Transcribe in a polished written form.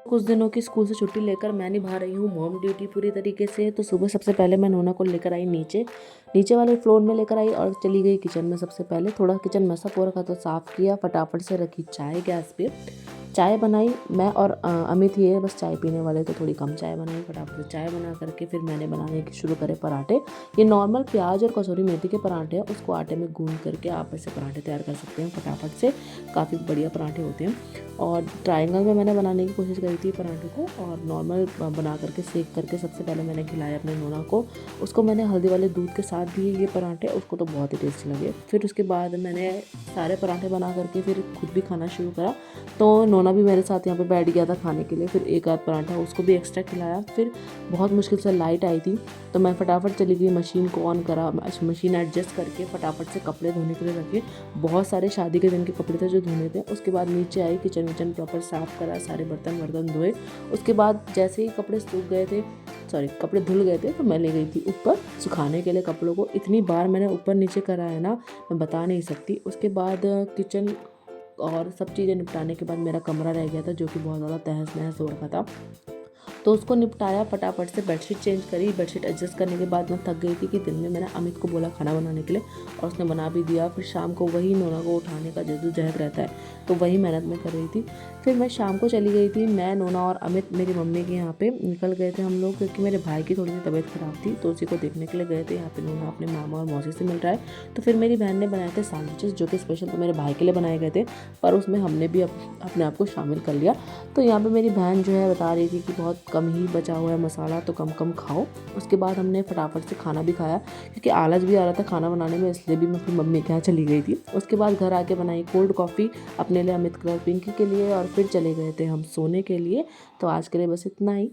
कुछ दिनों की स्कूल से छुट्टी लेकर मैं निभा रही हूँ मॉम ड्यूटी पूरी तरीके से। तो सुबह सबसे पहले मैं नोना को लेकर आई नीचे नीचे वाले फ्लोर में लेकर आई और चली गई किचन में। सबसे पहले थोड़ा किचन मसा हो रखा तो साफ़ किया, फटाफट से रखी चाय गैस पे। चाय बनाई, मैं और अमित ही है बस चाय पीने वाले, तो थोड़ी कम चाय बनाई। फटाफट से चाय बना करके फिर मैंने बनाने की शुरू करे पराठे। ये नॉर्मल प्याज और कसूरी मेथी के पराठे हैं, उसको आटे में गूंद करके आप ऐसे पराठे तैयार कर सकते हैं फटाफट से, काफ़ी बढ़िया पराठे होते हैं। और ट्रायंगल में मैंने बनाने की कोशिश करी थी पराठे को, और नॉर्मल बना करके सेक करके सबसे पहले मैंने खिलाया अपने नोना को। उसको मैंने हल्दी वाले दूध के साथ दिए ये पराठे, उसको तो बहुत ही टेस्टी लगे। फिर उसके बाद मैंने सारे पराठे बना करके फिर खुद भी खाना शुरू करा। तो नोना भी मेरे साथ यहाँ पे बैठ गया था खाने के लिए। फिर एक आध पराठा उसको भी एक्स्ट्रा खिलाया। फिर बहुत मुश्किल से लाइट आई थी तो मैं फटाफट चली गई, मशीन को ऑन करा, मशीन एडजस्ट करके फटाफट से कपड़े धोने के लिए रखे। बहुत सारे शादी के दिन के कपड़े थे जो धोने थे। उसके बाद नीचे आई, किचन विचन प्रॉपर साफ़ करा, सारे बर्तन वर्तन धोए। उसके बाद जैसे ही कपड़े सूख गए थे, कपड़े धुल गए थे, तो मैं ले गई थी ऊपर सुखाने के लिए कपड़ों को। इतनी बार मैंने ऊपर नीचे करा है ना, मैं बता नहीं सकती। उसके बाद किचन और सब चीज़ें निपटाने के बाद मेरा कमरा रह गया था जो कि बहुत ज़्यादा तहस नहस हो रखा था, तो उसको निपटाया फटाफट से। बेडशीट चेंज करी, बेडशीट एडजस्ट करने के बाद मैं थक गई थी कि दिन में मैंने अमित को बोला खाना बनाने के लिए और उसने बना भी दिया। फिर शाम को वही नोना को उठाने का जद्दोजहद रहता है, तो वही मेहनत मैं कर रही थी। फिर मैं शाम को चली गई थी, मैं नोना और अमित मेरी मम्मी के यहाँ पे निकल गए थे हम लोग, क्योंकि मेरे भाई की थोड़ी सी तबीयत ख़राब थी, तो उसी को देखने के लिए गए थे। यहाँ पे नोना अपने मामा और मौसी से मिल रहा है। तो फिर मेरी बहन ने बनाए थे सैंडविचेस, जो कि स्पेशल तो मेरे भाई के लिए बनाए गए थे, पर उसमें हमने भी अपने आप को शामिल कर लिया। तो यहाँ पे मेरी बहन जो है बता रही थी कि बहुत कम ही बचा हुआ है मसाला, तो कम कम खाओ। उसके बाद हमने फटाफट से खाना भी खाया, क्योंकि आलस भी आ रहा था खाना बनाने में, इसलिए भी मैं अपनी मम्मी के यहाँ चली गई थी। उसके बाद घर आके बनाई कोल्ड कॉफ़ी अपने लिए, अमित और पिंकी के लिए, और फिर चले गए थे हम सोने के लिए। तो आज के लिए बस इतना ही।